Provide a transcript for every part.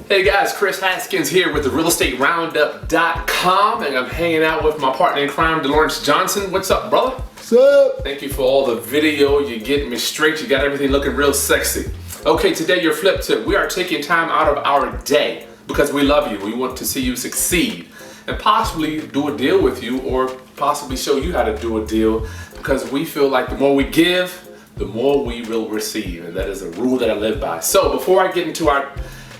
Hey guys, Chris Haskins here with the realestateroundup.com, and I'm hanging out with my partner in crime, DeLawrence Johnson. What's up, brother? What's up? Thank you for all the video. You're getting me straight. You got everything looking real sexy. Okay, today your flip tip. We are taking time out of our day because we love you. We want to see you succeed and possibly do a deal with you, or possibly show you how to do a deal, because we feel like the more we give, the more we will receive, and that is a rule that I live by. So before I get into our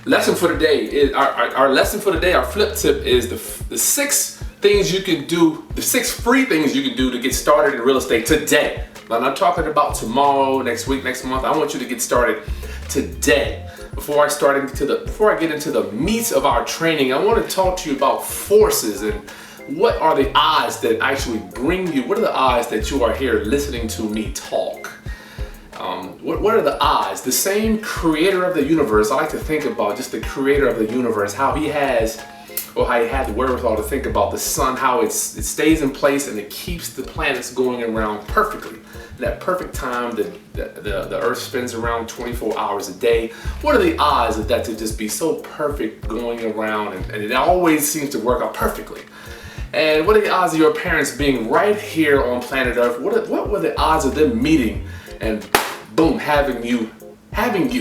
lesson for the day, our lesson for the day, our flip tip is the 6 things you can do, the 6 free things you can do to get started in real estate today. I'm not talking about tomorrow, next week, next month. I want you to get started today. Before I get into the meat of our training, I want to talk to you about forces and what are the odds that actually bring you, what are the odds that you are here listening to me talk? What are the odds? The same creator of the universe, I like to think about just the creator of the universe, how he had the wherewithal to think about the sun, how it stays in place and it keeps the planets going around perfectly. That perfect time that the earth spins around 24 hours a day. What are the odds of that to just be so perfect going around, and it always seems to work out perfectly? And what are the odds of your parents being right here on planet Earth? What were the odds of them meeting and boom, having you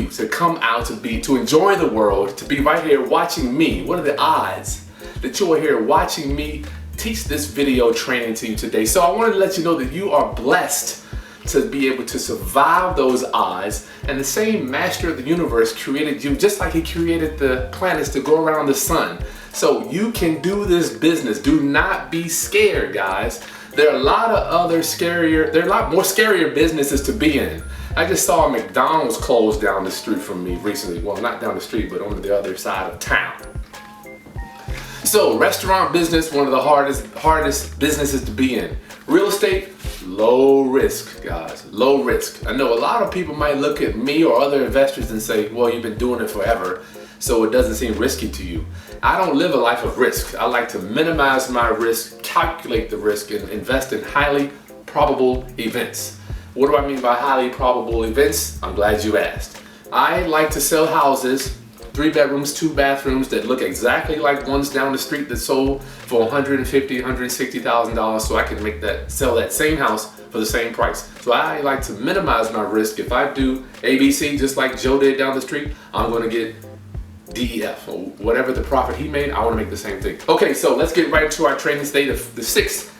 to come out to enjoy the world, to be right here watching me? What are the odds that you are here watching me teach this video training to you today? So I wanted to let you know that you are blessed to be able to survive those odds, and the same master of the universe created you just like he created the planets to go around the sun. So you can do this business. Do not be scared, guys. There are a lot more scarier businesses to be in. I just saw a McDonald's close down the street from me recently. Well, not down the street, but on the other side of town. So, restaurant business, one of the hardest businesses to be in. Real estate, low risk, guys, low risk. I know a lot of people might look at me or other investors and say, well, you've been doing it forever, so it doesn't seem risky to you. I don't live a life of risk. I like to minimize my risk, calculate the risk, and invest in highly probable events. What do I mean by highly probable events? I'm glad you asked. I like to sell houses, 3 bedrooms, 2 bathrooms that look exactly like ones down the street that sold for $150,000, $160,000, so I can sell that same house for the same price. So I like to minimize my risk. If I do ABC just like Joe did down the street, I'm going to get DEF, or whatever the profit he made, I want to make the same thing. Okay, so let's get right into our training state of the 6.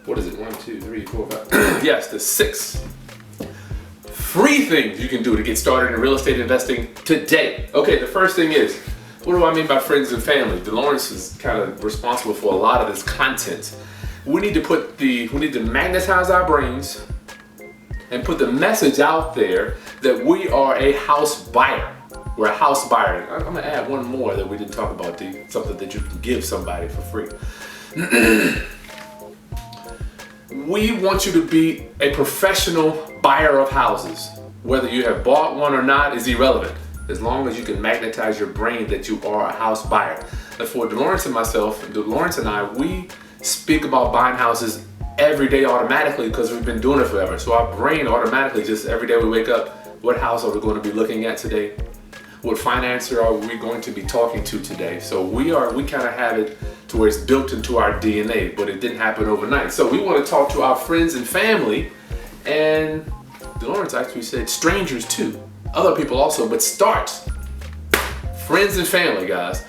What is it? 1, 2, 3, 4, 5. Yes, the 6 free things you can do to get started in real estate investing today. Okay, the first thing is, what do I mean by friends and family? DeLawrence is kind of responsible for a lot of this content. We need to magnetize our brains and put the message out there that we are a house buyer. We're a house buyer. I'm gonna add one more that we didn't talk about, something that you can give somebody for free. We want you to be a professional buyer of houses. Whether you have bought one or not is irrelevant, as long as you can magnetize your brain that you are a house buyer. And for DeLawrence and I, we speak about buying houses every day automatically because we've been doing it forever. So our brain automatically, just every day we wake up, what house are we going to be looking at today? What financer are we going to be talking to today? So we kind of have it to where it's built into our DNA, but it didn't happen overnight. So we want to talk to our friends and family, and DeLawrence actually said strangers too, other people also, but start friends and family, guys.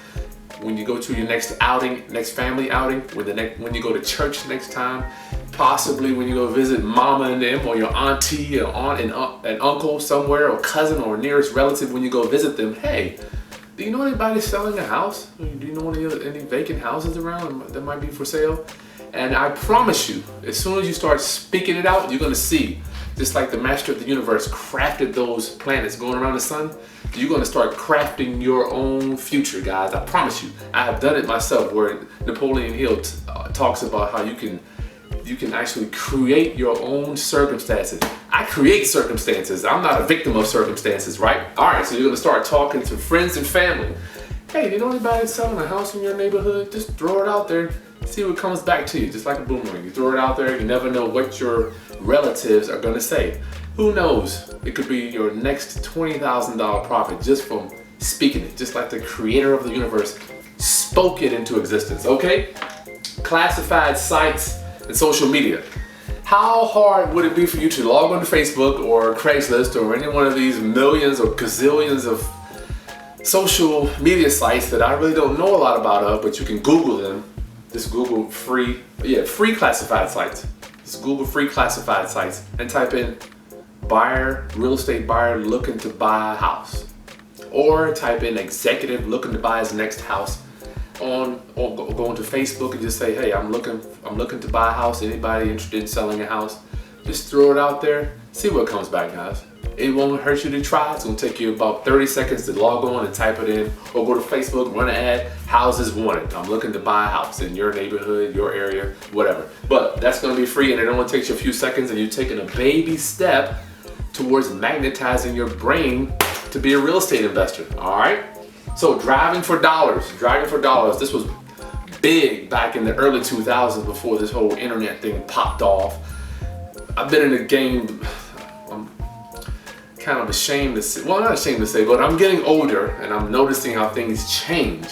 When you go to your next outing, next family outing, when you go to church next time, possibly when you go visit mama and them, or your auntie or aunt and uncle somewhere, or cousin or nearest relative, when you go visit them, hey, do you know anybody selling a house? Do you know any vacant houses around that might be for sale? And I promise you, as soon as you start speaking it out, you're gonna see, just like the master of the universe crafted those planets going around the sun, you're gonna start crafting your own future, guys. I promise you. I have done it myself, where Napoleon Hill talks about how you can actually create your own circumstances. I create circumstances. I'm not a victim of circumstances, right? All right, so you're gonna start talking to friends and family. Hey, do you know anybody selling a house in your neighborhood? Just throw it out there. See what comes back to you, just like a boomerang. You throw it out there, you never know what your relatives are gonna say. Who knows? It could be your next $20,000 profit just from speaking it, just like the creator of the universe spoke it into existence, okay? Classified sites and social media. How hard would it be for you to log on to Facebook or Craigslist or any one of these millions or gazillions of social media sites that I really don't know a lot about but you can Google them. Just Google free classified sites. Just Google free classified sites and type in buyer, real estate buyer looking to buy a house. Or type in executive looking to buy his next house or go into Facebook and just say, hey, I'm looking to buy a house. Anybody interested in selling a house? Just throw it out there. See what comes back, guys. It won't hurt you to try. It's gonna take you about 30 seconds to log on and type it in, or go to Facebook, run an ad, houses wanted. I'm looking to buy a house in your neighborhood, your area, whatever. But that's gonna be free and it only takes you a few seconds and you're taking a baby step towards magnetizing your brain to be a real estate investor, all right? So driving for dollars. This was big back in the early 2000s before this whole internet thing popped off. I've been in the game, I'm kind of ashamed to say, well, not ashamed to say, but I'm getting older and I'm noticing how things change.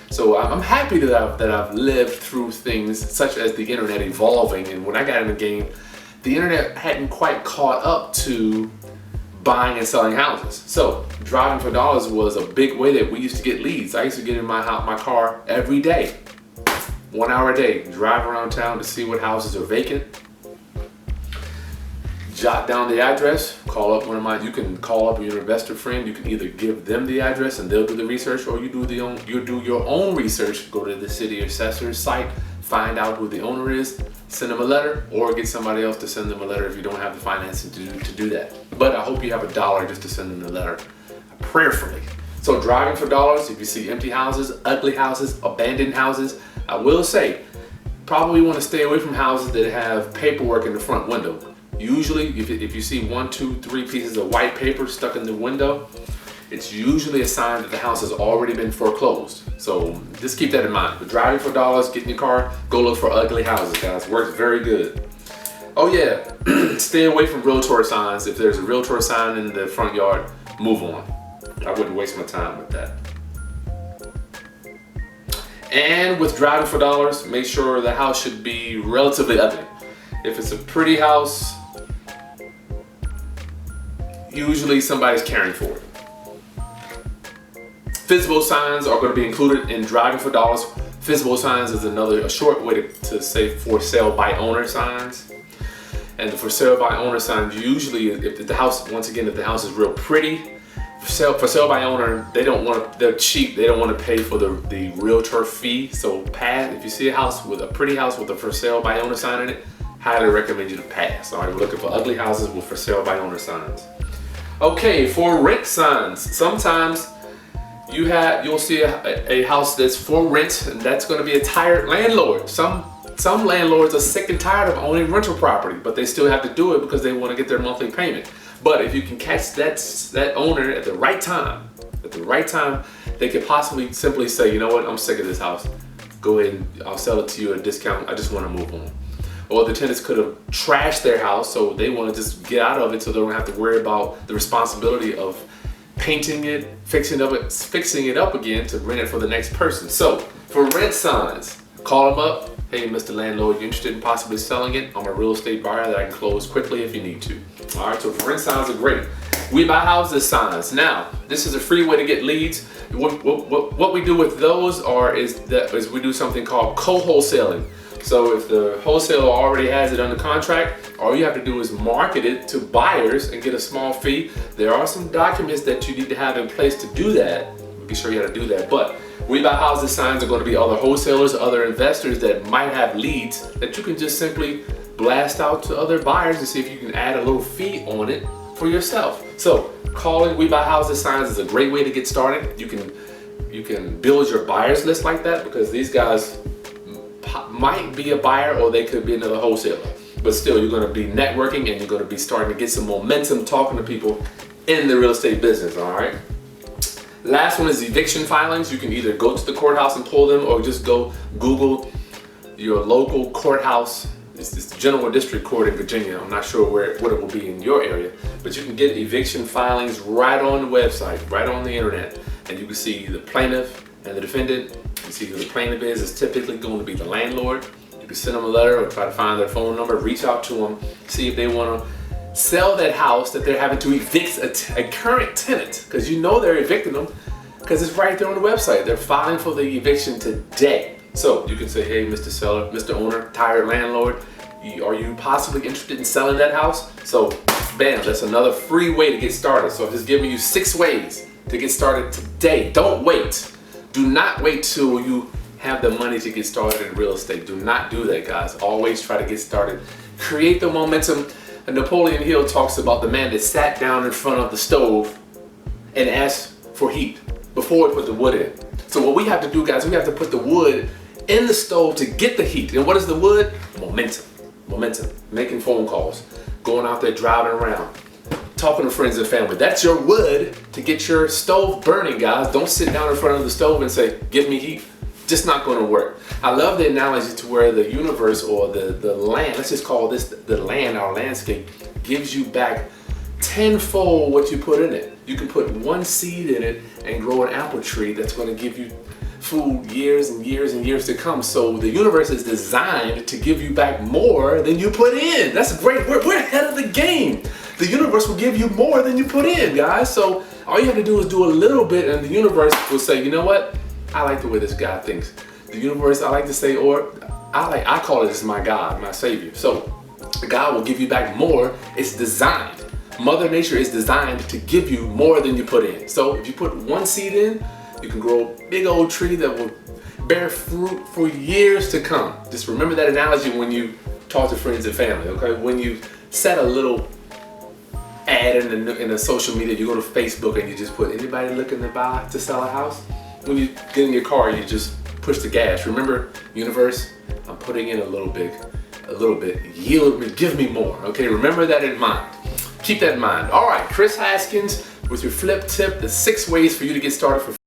So I'm happy that I've lived through things such as the internet evolving, and when I got in the game, the internet hadn't quite caught up to buying and selling houses. So driving for dollars was a big way that we used to get leads. I used to get in my car every day, 1 hour a day, drive around town to see what houses are vacant, jot down the address, call up you can call up your investor friend. You can either give them the address and they'll do the research, or you do your own research, go to the city assessor's site, find out who the owner is, send them a letter, or get somebody else to send them a letter if you don't have the financing to do that. But I hope you have $1 just to send them the letter, prayerfully. So driving for dollars, if you see empty houses, ugly houses, abandoned houses, I will say, probably want to stay away from houses that have paperwork in the front window. Usually, if you see 1, 2, 3 pieces of white paper stuck in the window, it's usually a sign that the house has already been foreclosed. So just keep that in mind. But driving for dollars, get in your car, go look for ugly houses, guys. Works very good. Oh yeah, stay away from realtor signs. If there's a realtor sign in the front yard, move on. I wouldn't waste my time with that. And with driving for dollars, make sure the house should be relatively ugly. If it's a pretty house, usually somebody's caring for it. Visible signs are going to be included in driving for dollars. Visible signs is a short way to say for sale by owner signs. And the for sale by owner signs, usually if the house, once again, if the house is real pretty, for sale by owner, they're cheap. They don't want to pay for the realtor fee. So pass, if you see a pretty house with a for sale by owner sign in it, highly recommend you to pass. All right, we're looking for ugly houses with for sale by owner signs. Okay, for rent signs, sometimes you'll see a house that's for rent, and that's going to be a tired landlord. Some landlords are sick and tired of owning rental property, but they still have to do it because they want to get their monthly payment. But if you can catch that owner at the right time, they could possibly simply say, you know what, I'm sick of this house. Go ahead and I'll sell it to you at a discount. I just want to move on. Or the tenants could have trashed their house, so they want to just get out of it so they don't have to worry about the responsibility of painting it, fixing it up again to rent it for the next person. So for rent signs, call them up. Hey, Mr. Landlord, you interested in possibly selling it? I'm a real estate buyer that I can close quickly if you need to. All right, so for rent signs are great. We buy houses signs. Now, this is a free way to get leads. What we do with those is we do something called co-wholesaling. So if the wholesaler already has it under contract, all you have to do is market it to buyers and get a small fee. There are some documents that you need to have in place to do that. We can show you how to do that. But We Buy Houses signs are going to be other wholesalers, other investors that might have leads that you can just simply blast out to other buyers to see if you can add a little fee on it for yourself. So calling We Buy Houses signs is a great way to get started. You can build your buyers list like that, because these guys might be a buyer or they could be another wholesaler. But still, you're going to be networking and you're going to be starting to get some momentum talking to people in the real estate business, all right? Last one is eviction filings. You can either go to the courthouse and pull them, or just go Google your local courthouse. It's the General District Court in Virginia. I'm not sure what it will be in your area, but you can get eviction filings right on the website, right on the internet. and you can see the plaintiff and the defendant. You can see who the plaintiff is. It's typically going to be the landlord. You can send them a letter or try to find their phone number, reach out to them, see if they want to sell that house that they're having to evict a current tenant, because you know they're evicting them because it's right there on the website. They're filing for the eviction today. So you can say, hey, Mr. Seller, Mr. Owner, tired landlord, are you possibly interested in selling that house? So bam, that's another free way to get started. So I'm just giving you 6 ways to get started today. Don't wait. Do not wait till you have the money to get started in real estate. Do not do that, guys. Always try to get started. Create the momentum. And Napoleon Hill talks about the man that sat down in front of the stove and asked for heat before he put the wood in. So what we have to do, guys, we have to put the wood in the stove to get the heat. And what is the wood? Momentum. Momentum. Making phone calls. Going out there driving around. Talking to friends and family. That's your wood to get your stove burning, guys. Don't sit down in front of the stove and say, give me heat. Just not going to work. I love the analogy to where the universe or the land, let's just call this the land, our landscape, gives you back tenfold what you put in it. You can put 1 seed in it and grow an apple tree that's going to give you food years and years and years to come. So the universe is designed to give you back more than you put in. That's great. We're ahead of the game. The universe will give you more than you put in, guys. So all you have to do is do a little bit and the universe will say, you know what? I like the way this guy thinks. The universe, I like to say, or I call it as my God, my Savior. So God will give you back more. It's designed. Mother Nature is designed to give you more than you put in. So if you put 1 seed in, you can grow a big old tree that will bear fruit for years to come. Just remember that analogy when you talk to friends and family, okay? When you set a little ad in the social media, you go to Facebook and you just put anybody looking to sell a house. When you get in your car, you just push the gas. Remember, universe, I'm putting in a little bit, yield me, give me more. Okay, remember that in mind. Keep that in mind. All right, Chris Haskins with your flip tip, the 6 ways for you to get started for